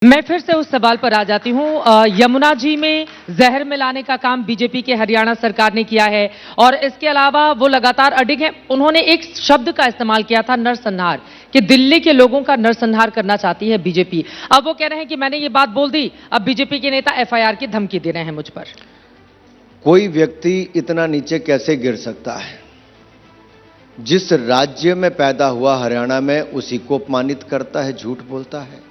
मैं फिर से उस सवाल पर आ जाती हूँ। यमुना जी में जहर मिलाने का काम बीजेपी के हरियाणा सरकार ने किया है और इसके अलावा वो लगातार अडिग है। उन्होंने एक शब्द का इस्तेमाल किया था, नरसंहार, कि दिल्ली के लोगों का नरसंहार करना चाहती है बीजेपी। अब वो कह रहे हैं कि मैंने ये बात बोल दी, अब बीजेपी के नेता एफआईआर की धमकी दे रहे हैं मुझ पर। कोई व्यक्ति इतना नीचे कैसे गिर सकता है? जिस राज्य में पैदा हुआ हरियाणा में, उसी को अपमानित करता है, झूठ बोलता है।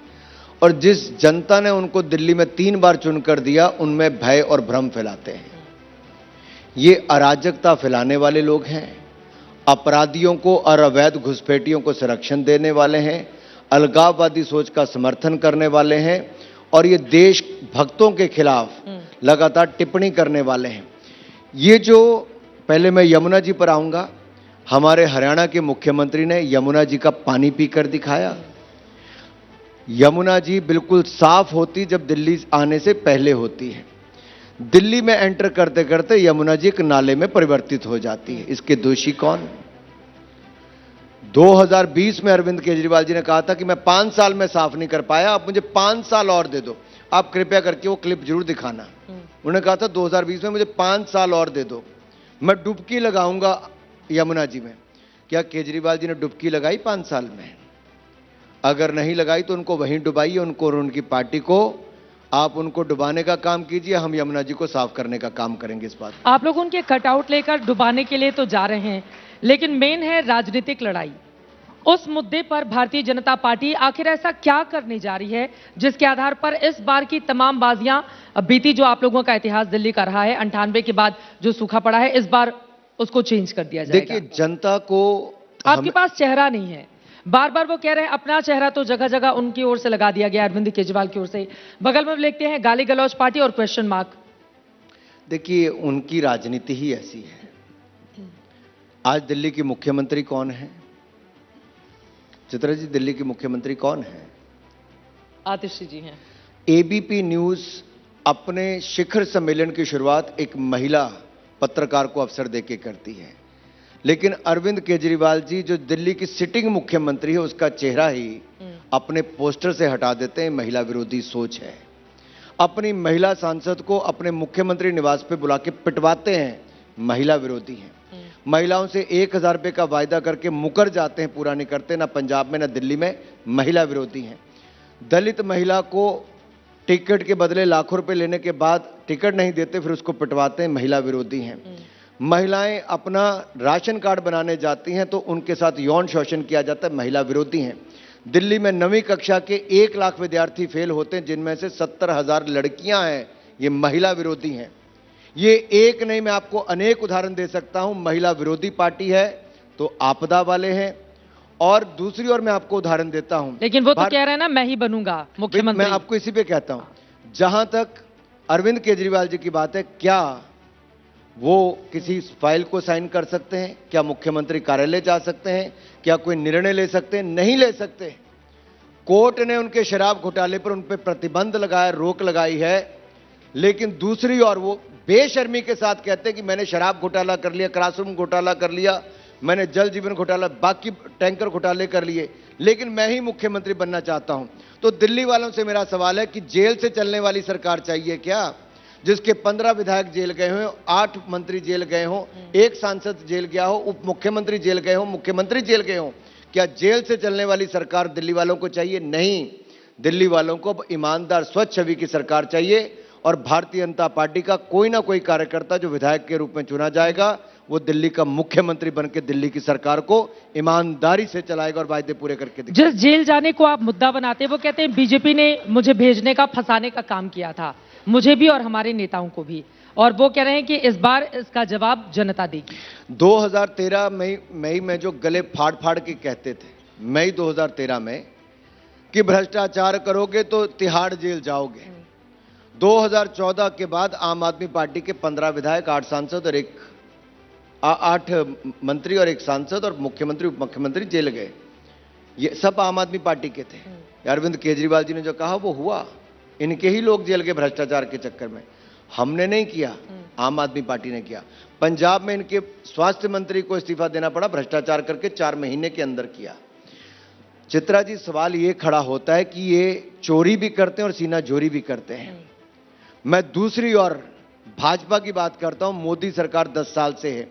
और जिस जनता ने उनको दिल्ली में 3 बार चुनकर दिया, उनमें भय और भ्रम फैलाते हैं। ये अराजकता फैलाने वाले लोग हैं, अपराधियों को और अवैध घुसपैठियों को संरक्षण देने वाले हैं, अलगाववादी सोच का समर्थन करने वाले हैं और ये देश भक्तों के खिलाफ लगातार टिप्पणी करने वाले हैं। ये जो, पहले मैं यमुना जी पर आऊंगा। हमारे हरियाणा के मुख्यमंत्री ने यमुना जी का पानी पीकर दिखाया। यमुना जी बिल्कुल साफ होती जब दिल्ली आने से पहले होती है। दिल्ली में एंटर करते करते यमुना जी एक नाले में परिवर्तित हो जाती है। इसके दोषी कौन? 2020 में अरविंद केजरीवाल जी ने कहा था कि मैं 5 साल में साफ नहीं कर पाया, आप मुझे 5 साल और दे दो। आप कृपया करके वो क्लिप जरूर दिखाना। उन्होंने कहा था 2020 में मुझे 5 साल और दे दो, मैं डुबकी लगाऊंगा यमुना जी में। क्या केजरीवाल जी ने डुबकी लगाई 5 साल में? अगर नहीं लगाई तो उनको वहीं डुबाइए, उनको और उनकी पार्टी को। आप उनको डुबाने का काम कीजिए, हम यमुना जी को साफ करने का काम करेंगे। इस बात आप लोग उनके कटआउट लेकर डुबाने के लिए तो जा रहे हैं, लेकिन मेन है राजनीतिक लड़ाई। उस मुद्दे पर भारतीय जनता पार्टी आखिर ऐसा क्या करने जा रही है जिसके आधार पर इस बार की तमाम बाजियां, बीती जो आप लोगों का इतिहास दिल्ली का रहा है 98 के बाद जो सूखा पड़ा है, इस बार उसको चेंज कर दिया जाएगा? देखिए, जनता को आपके पास चेहरा नहीं है। बार बार वो कह रहे हैं अपना चेहरा तो जगह जगह उनकी ओर से लगा दिया गया, अरविंद केजरीवाल की ओर से। बगल में लिखते हैं गाली गलौज पार्टी और क्वेश्चन मार्क। देखिए, उनकी राजनीति ही ऐसी है। आज दिल्ली की मुख्यमंत्री कौन है? चित्रा जी, दिल्ली की मुख्यमंत्री कौन है? आतिशी जी हैं। एबीपी न्यूज अपने शिखर सम्मेलन की शुरुआत एक महिला पत्रकार को अवसर देके करती है, लेकिन अरविंद केजरीवाल जी जो दिल्ली की सिटिंग मुख्यमंत्री है, उसका चेहरा ही अपने पोस्टर से हटा देते हैं। महिला विरोधी सोच है। अपनी महिला सांसद को अपने मुख्यमंत्री निवास पे बुला के पिटवाते हैं, महिला विरोधी हैं। महिलाओं से 1000 रुपए का वायदा करके मुकर जाते हैं, पूरा नहीं करते, ना पंजाब में ना दिल्ली में। महिला विरोधी हैं। दलित महिला को टिकट के बदले लाखों रुपए लेने के बाद टिकट नहीं देते, फिर उसको पिटवाते हैं, महिला विरोधी हैं। महिलाएं अपना राशन कार्ड बनाने जाती हैं तो उनके साथ यौन शोषण किया जाता है, महिला विरोधी हैं। दिल्ली में 9वीं कक्षा के 1 लाख विद्यार्थी फेल होते हैं, जिनमें से 70,000 लड़कियां हैं, ये महिला विरोधी हैं। ये एक नहीं, मैं आपको अनेक उदाहरण दे सकता हूं। महिला विरोधी पार्टी है तो आपदा वाले हैं। और दूसरी ओर मैं आपको उदाहरण देता हूं, लेकिन वो तो कह रहे हैं ना मैं ही बनूंगा मुख्यमंत्री। मैं आपको इसी पे कहता हूं। जहां तक अरविंद केजरीवाल जी की बात है, क्या वो किसी फाइल को साइन कर सकते हैं? क्या मुख्यमंत्री कार्यालय जा सकते हैं? क्या कोई निर्णय ले सकते हैं? नहीं ले सकते। कोर्ट ने उनके शराब घोटाले पर उन पर प्रतिबंध लगाया, रोक लगाई है, लेकिन दूसरी ओर वो बेशर्मी के साथ कहते हैं कि मैंने शराब घोटाला कर लिया, क्लासरूम घोटाला कर लिया, मैंने जल जीवन घोटाला, बाकी टैंकर घोटाले कर लिए, लेकिन मैं ही मुख्यमंत्री बनना चाहता हूं। तो दिल्ली वालों से मेरा सवाल है कि जेल से चलने वाली सरकार चाहिए क्या, जिसके 15 विधायक जेल गए हों, 8 मंत्री जेल गए हों, 1 सांसद जेल गया हो, उप मुख्यमंत्री जेल गए हों, मुख्यमंत्री जेल गए हों? क्या जेल से चलने वाली सरकार दिल्ली वालों को चाहिए? नहीं। दिल्ली वालों को अब ईमानदार, स्वच्छ छवि की सरकार चाहिए। और भारतीय जनता पार्टी का कोई ना कोई कार्यकर्ता जो विधायक के रूप में चुना जाएगा, वो दिल्ली का मुख्यमंत्री बनकर दिल्ली की सरकार को ईमानदारी से चलाएगा और वायदे पूरे करके दिखाएगा। जिस जेल जाने को आप मुद्दा बनाते हैं, वो कहते हैं बीजेपी ने मुझे भेजने का, फंसाने का काम किया था, मुझे भी और हमारे नेताओं को भी, और वो कह रहे हैं कि इस बार इसका जवाब जनता देगी। 2013 मई में जो गले फाड़ फाड़ के कहते थे, मई 2013 में, कि भ्रष्टाचार करोगे तो तिहाड़ जेल जाओगे। 2014 के बाद आम आदमी पार्टी के 15 विधायक, 8 सांसद और 8 मंत्री और 1 सांसद और मुख्यमंत्री उप मुख्यमंत्री जेल गए। ये सब आम आदमी पार्टी के थे। अरविंद केजरीवाल जी ने जो कहा वो हुआ। इनके ही लोग जेल गए भ्रष्टाचार के चक्कर में। हमने नहीं किया, आम आदमी पार्टी ने किया। पंजाब में इनके स्वास्थ्य मंत्री को इस्तीफा देना पड़ा, भ्रष्टाचार करके 4 महीने के अंदर किया। चित्रा जी, सवाल ये खड़ा होता है कि ये चोरी भी करते हैं और सीना जोरी भी करते हैं। मैं दूसरी ओर भाजपा की बात करता हूं। मोदी सरकार 10 साल से है,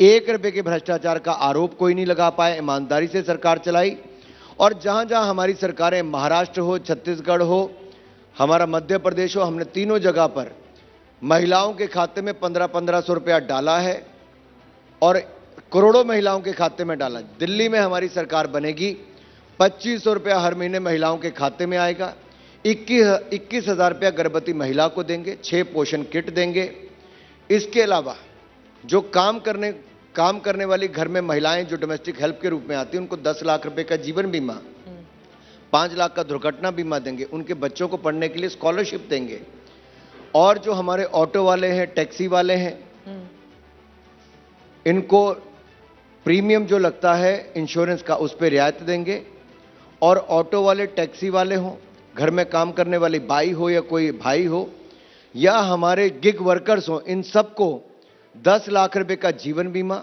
1 रुपए के भ्रष्टाचार का आरोप कोई नहीं लगा पाए, ईमानदारी से सरकार चलाई। और जहां जहां हमारी सरकारें, महाराष्ट्र हो, छत्तीसगढ़ हो, हमारा मध्य प्रदेश हो, हमने तीनों जगह पर महिलाओं के खाते में 1500 रुपया डाला है और करोड़ों महिलाओं के खाते में डाला। दिल्ली में हमारी सरकार बनेगी, 2500 रुपया हर महीने महिलाओं के खाते में आएगा, 21,000 रुपया गर्भवती महिला को देंगे, 6 पोषण किट देंगे। इसके अलावा जो काम करने वाली घर में महिलाएं जो डोमेस्टिक हेल्प के रूप में आती हैं, उनको 10 लाख रुपए का जीवन बीमा, 5 लाख का दुर्घटना बीमा देंगे, उनके बच्चों को पढ़ने के लिए स्कॉलरशिप देंगे। और जो हमारे ऑटो वाले हैं, टैक्सी वाले हैं, इनको प्रीमियम जो लगता है इंश्योरेंस का, उस पर रियायत देंगे। और ऑटो वाले, टैक्सी वाले हों, घर में काम करने वाली बाई हो या कोई भाई हो, या हमारे गिग वर्कर्स हों, इन सबको 10 लाख रुपए का जीवन बीमा,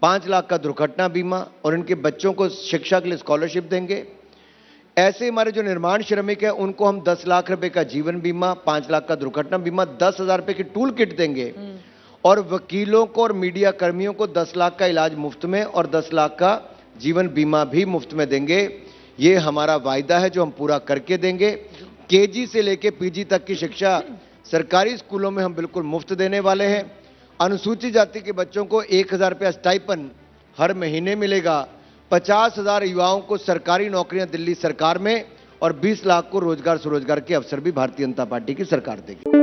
5 लाख का दुर्घटना बीमा और इनके बच्चों को शिक्षा के लिए स्कॉलरशिप देंगे। ऐसे हमारे जो निर्माण श्रमिक हैं, उनको हम 10 लाख रुपए का जीवन बीमा, 5 लाख का दुर्घटना बीमा, 10,000 रुपए की टूल किट देंगे। और वकीलों को और मीडिया कर्मियों को 10 लाख का इलाज मुफ्त में और 10 लाख का जीवन बीमा भी मुफ्त में देंगे। ये हमारा वायदा है जो हम पूरा करके देंगे। केजी से लेके पीजी तक की शिक्षा सरकारी स्कूलों में हम बिल्कुल मुफ्त देने वाले हैं। अनुसूचित जाति के बच्चों को 1,000 रुपया स्टाइपन हर महीने मिलेगा। 50,000 युवाओं को सरकारी नौकरियां दिल्ली सरकार में और 20 लाख को रोजगार स्वरोजगार के अवसर भी भारतीय जनता पार्टी की सरकार देगी।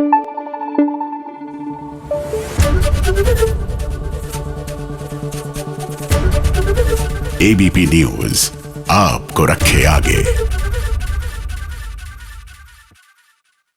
एबीपी न्यूज आपको रखे आगे।